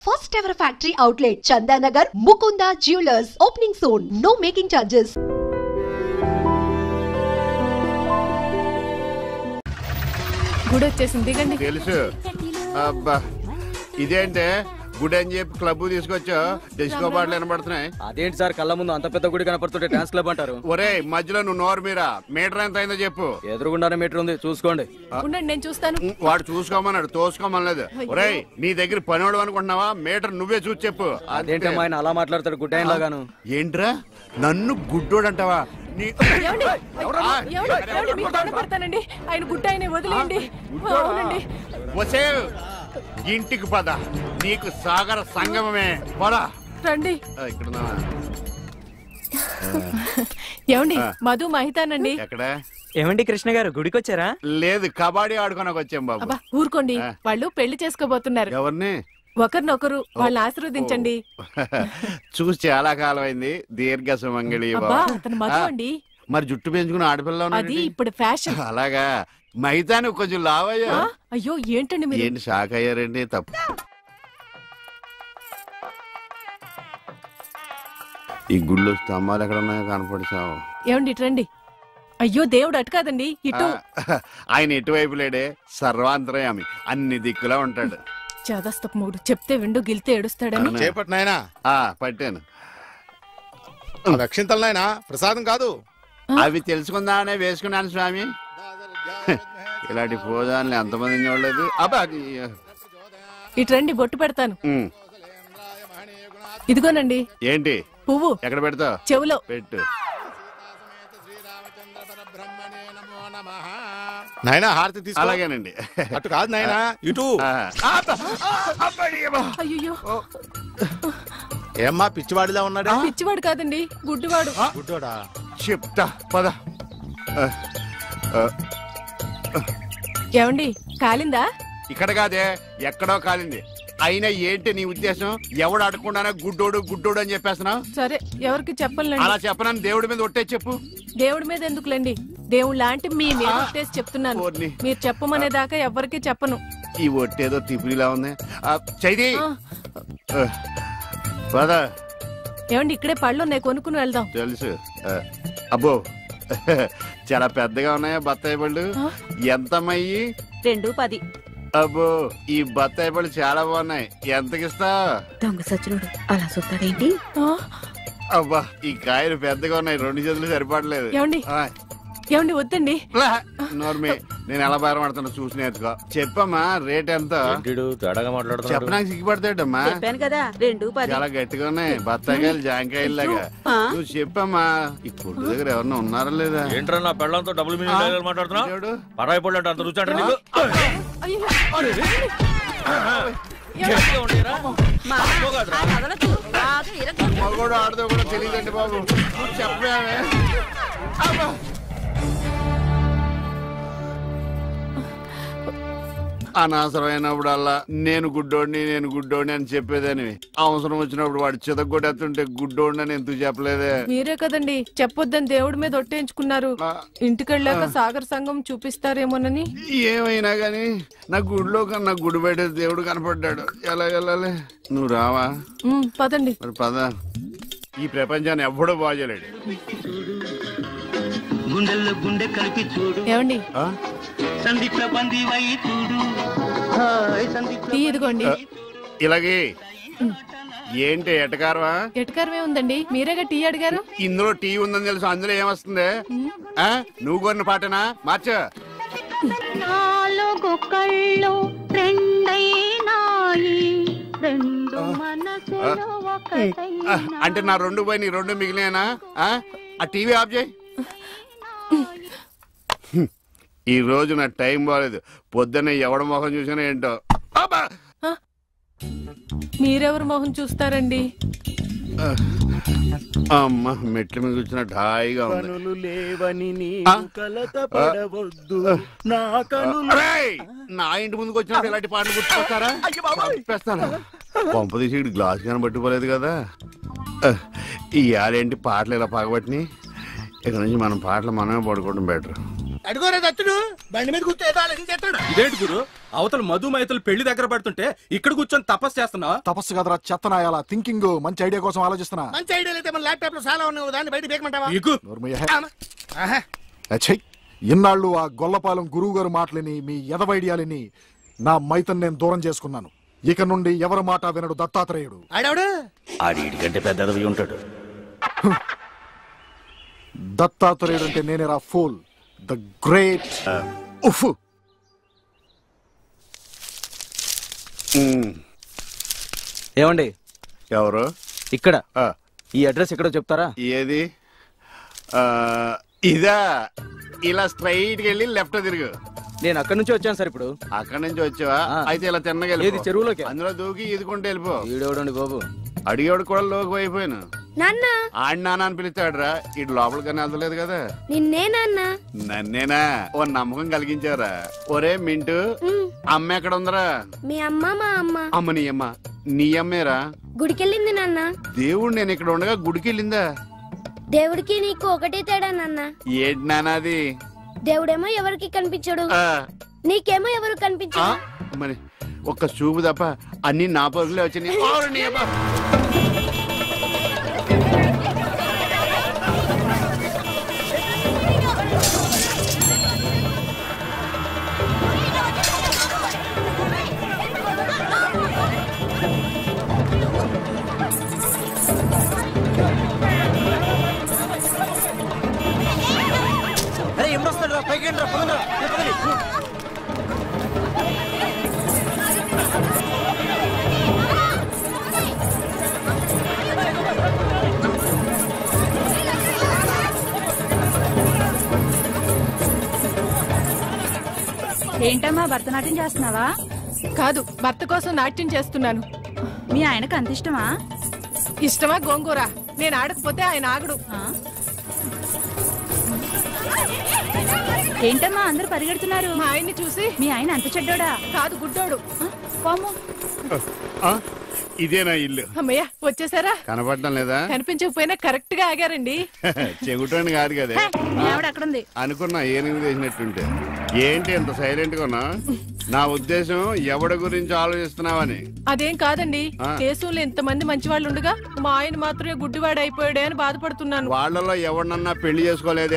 First ever factory outlet, Chandanagar, Mukunda Jewelers. Opening soon. No making charges. గుడి వచ్చేసింది దిగండి. తెలుసు. అబ్బా ఇదేంటే గుడి అని చెప్పి క్లబ్ తీసుకొచ్చా డిస్కో బాటలు వినబడుతున్నాయి. అదేంటి సార్ కళ్ళ ముందు అంత పెద్ద గుడి కనపడుతుంటే డాన్స్ క్లబ్ అంటారు? ఒరే మధ్యలో నువ్వు నోరు మీరా మీటర్ ఎంత అయిందో చెప్పు. ఎదురుగుండానే మీటర్ ఉంది చూసుకోండి. ఉండండి నేను చూస్తాను. వాడు చూసుకోమన్నాడు తోసుకోమనలేదు. ఒరే నీ దగ్గర పనివాడు అనుకుంటున్నావా? మీటర్ నువ్వే చూసి చెప్పు. అదేంటమ్మా ఆయన అలా మాట్లాడతాడు గుడ్డ లాగాను? ఏంట్రా నన్ను గుడ్డోడు అంటావా? పడతానండి ఆయన గుడ్డ ఆయన వదిలేయండి. ఇంటికి పద నీకు సాగర సంగమమే పద రండి. ఇక్కడ ఏమండి మధు మహితానండి. ఎక్కడ? ఏమండి కృష్ణ గారు గుడికి వచ్చారా? లేదు కబడ్డీ ఆడుకోనకు వచ్చాం బాబు. అబ్బా ఊరుకోండి వాళ్ళు పెళ్లి చేసుకోబోతున్నారు. ఎవరిని? ఒకరినొకరు వాళ్ళని ఆశీర్వదించండి. చూసి చాలా కాలం అయింది. దీర్ఘ సుమంగళి. అతను మధు అండి. మరి జుట్టు పెంచుకుని ఆడపిల్ల అది ఇప్పుడు ఫ్యాషన్. అలాగా మైతాను కొంచెం లావయ్యా. అయ్యో ఏంటండి మీరు? ఏంటి షాక్ అయ్యారండి? తప్పు. ఈ గుళ్ళు స్తంభాలు ఎక్కడ ఉన్నాయో కనపడిచావు. ఏమండి ఇటు రండి. అయ్యో దేవుడు అటు కాదండి ఇటు. ఆయన ఎటువైపు లేడే సర్వాంతరయామి అన్ని దిక్కులా ఉంటాడు. చాదస్తపు మూడు చెప్తే విండు గిలితే ఏడుస్తాడని. చేపట్నాయనా పట్టాను. రక్షింతలు నాయనా ప్రసాదం కాదు. అవి తెలుసుకుందామనే వేసుకున్నాను స్వామి. ఇలాంటి పోదాన్ని ఎంతమంది చూడలేదు. అబ్బా ఇటు రండి బొట్టు పెడతాను. ఇదిగోనండి. ఏంటి పువ్వు? ఎక్కడ పెడతావు? చెవులో పెట్టు. నాయనా హారతి తీసుకో. అలాగేనండి. అటు కాదు నాయనా ఇటు. అయ్యో ఏమ్మా పిచ్చివాడిలా ఉన్నాడా? పిచ్చివాడు కాదండి గుడ్డివాడు. గుడ్డోడా? చెప్తా పద. ఏమండి కాలిందా? ఇక్కడ కాదే ఎక్కడో కాలింది. అయినా ఏంటి నీ ఉద్దేశం? ఎవడు అడగకుండానే గుడ్డోడు గుడ్డోడు అని చెప్పేస్తున్నావు? సరే ఎవరికి చెప్పలేండి. అలా చెప్పనని దేవుడి మీద ఒట్టే చెప్పు. దేవుడి మీద ఎందుకులేండి దేవుడు లాంటి మీ మీద ఒట్టేసి చెప్తున్నాను. మీరు చెప్పమనేదాకా ఎవరికి చెప్పను. ఈ ఒట్టేదో తిప్పిలా ఉంది. చైది పద. ఏమండి ఇక్కడే పళ్ళు ఉన్నాయి కొనుక్కుని వెళ్దాం. తెలుసు. అబ్బో చాలా పెద్దగా ఉన్నాయా బత్తాయి పళ్ళు? ఎంతమ్మయ్యి? 2.10. అబ్బో ఈ బత్తాయి పళ్ళు చాలా బాగున్నాయి. ఎంతకిస్తా? దొంగ సచ్చినోడు అలా చూస్తాడేంటి? అబ్బా ఈ కాయలు పెద్దగా ఉన్నాయి. 2 చేతులు సరిపడలేదు. ఏమండి వద్దండి. నోర్మి నేను ఎలా బయటపడతాను చూసి నేర్చుకో. చెప్పమ్మా రేట్ ఎంత? చెప్పడానికి సిగ్గుపడతాడమ్మా. చెప్పాను కదా 2.10. చాలా గట్టిగా ఉన్నాయి బత్తాయికాయలు జాంకాయలు లాగా. నువ్వు చెప్పమ్మా. ఈ కొట్టు దగ్గర ఎవరన్నా ఉన్నారా లేదా? ఏంట్రా నా పెళ్ళంతో డబుల్ మీనింగ్ మాట్లాడుతున్నావు? పరాయి పళ్ళు అంటే అంత రుచి అంటే నీకు? మగోడు ఆడదో కూడా తెలియదండి బాబు. చెప్పామే. అనవసరమైనప్పుడల్లా నేను గుడ్డోడిని అని చెప్పేదని అవసరం వచ్చినప్పుడు వాడు చితగొట్టేస్తుంటే గుడ్డోడిని అని ఎందుకు చెప్పలేదే? మీరే కదండి చెప్పొద్దని దేవుడి మీద ఒట్టేయించుకున్నారు. ఇంటికెళ్ళాక సాగర్ సంఘం చూపిస్తారేమోనని. ఏమైనా గాని నా గుడిలో కన్నా గుడి బయట దేవుడు కనపడ్డాడు. ఎలా వెళ్ళాలి? నువ్వు రావా? పదండి. మరి పద. ఈ ప్రపంచాన్ని ఎవ్వడూ బాగోలేడు. ఏమండి ఇదిగోండి. ఇలాగే ఏంటి ఎటకారమా? ఎటకారమే ఉందండి. మీరేగా టీ అడిగారు. ఇందులో టీ ఉందని తెలుసు. అందులో ఏమొస్తుంది? నువ్వు కొన్న పాటనా? మార్చ. అంటే నా 2 పోయి నీ 2 మిగిలినా? ఆ టీవీ ఆఫ్ చేయి. ఈ రోజు నా టైం బాగాలేదు. పొద్దున్న ఎవడ మొహం చూసినా ఏంటో. మీరెవరు మొహం చూస్తారండి? అమ్మ మెట్ల మీద కూర్చున్నట్టు హాయిగా ఉంది. నా ఇంటి ముందుకు వచ్చినప్పుడు ఇలాంటి పాటలు గుర్తుకొస్తారా? చెప్పేస్తాను. పంప తీసి గ్లాస్ కానీ పట్టుకోలేదు కదా. ఈ ఆలేంటి పాటలు ఇలా పగబట్టినాయి. ఇక్కడ నుంచి మనం పాటలు మనమే పడుకోవడం బెటర్. అడుగోరా దత్తుడు బండి మీద కూర్చో ఏదో ఆలోచించేస్తాడు. ఇదేంటి గురు, అవతల మధు మైతులు పెళ్లి దగ్గర పడుతుంటే ఇక్కడ కూర్చొని తపస్సు చేస్తున్నావా? తపస్సు కదరా చెత్తనాయాల థింకింగ్. మంచి ఐడియా కోసం ఆలోచిస్తున్నా. మంచి ఐడియా అయితే మన ల్యాప్టాప్ లో చాలా ఉన్నాయి, దాన్ని బయట బేకమంటావా? ఇన్నాళ్ళు ఆ గొల్లపాలెం గురువు గారు మాటలని, మీ ఎదవైడియాలని నా మైతన్ నేను దూరం చేసుకున్నాను. ఇక నుండి ఎవరి మాట వినడు దత్తాత్రేయుడు. ఆడికంటే పెద్దది ఉంటాడు. దత్తాత్రేయుడు అంటే నేనేరా ఫూల్, ద గ్రేట్ ఉఫ్. ఏమండి ఎవరు ఇక్కడ ఈ అడ్రస్ ఎక్కడో చెప్తారా? ఏది? ఇదా? ఇలా స్ట్రైట్ గా వెళ్ళి లెఫ్ట్ తిరుగు. నేను అక్కడి నుంచి వచ్చాను సార్. ఇప్పుడు అక్కడి నుంచి వచ్చావా? అయితే ఇలా తిన్నగా ఏది చెరువులోకి? అందులో దూకి ఈదుకుంటూ వెళ్ళిపో. ఈడవడండి బాబు. అడిగేవాడు కూడా లోకి అయిపోయాను. నాన్న ఆడి నాన్న అని పిలుస్తాడురా. ఇటు లోపలికన్నా వెళ్తలేదు కదా. నిన్నే నాన్న. నన్నేనా? ఓ నమ్మకం కలిగించారా? ఒరే మింటూ, అమ్మ ఎక్కడ ఉందరా? మీ అమ్మ మా అమ్మ. అమ్మ నీ అమ్మ? నీ అమ్మేరా? గుడికెళ్ళింది నాన్న. దేవుడు నేను ఇక్కడ ఉండగా గుడికి వెళ్ళిందా? దేవుడికి నీకు ఒకటే తేడా నాన్న. ఏంటి నానాది? దేవుడేమో ఎవరికి కనిపించడు, నీకేమో ఎవరు కనిపించడు. మరి ఒక్క చూపు తప్ప అన్ని నా పరుగులే వచ్చినాయి. ఏంటమ్మా భరతనాట్యం చేస్తున్నావా? కాదు, భర్త కోసం నాట్యం చేస్తున్నాను. మీ ఆయనకు అంత ఇష్టమా? ఇష్టమా గోంగూర? నేను ఆడకపోతే ఆయన ఆగడు. ఏంటమ్మా అందరూ పరిగెడుతున్నారు? మా ఆయన్ని చూసి. మీ ఆయన అంత చెడ్డోడా? కాదు, గుడ్డోడు. పాము. ఇదేనా ఇల్లు? అమ్మయ్య, వచ్చేసారా? కనపడటం లేదా? కనిపించకపోయినా కరెక్ట్ గా ఆగారండి. చెగుటని కాదు కదా. అక్కడుంది అనుకున్నా ఏనుగు చేసినట్టుంటే. ఏంటి ఎంత సైలెంట్ గా ఉన్నా? నా ఉద్దేశం ఎవడి గురించి ఆలోచిస్తున్నావని. అదేం కాదండి, దేశంలో ఇంతమంది మంచి వాళ్ళు ఉండగా మా ఆయన మాత్రమే గుడ్డివాడు అయిపోయాడే అని బాధపడుతున్నాను. వాళ్ళలో ఎవరినన్నా పెళ్లి చేసుకోలేదు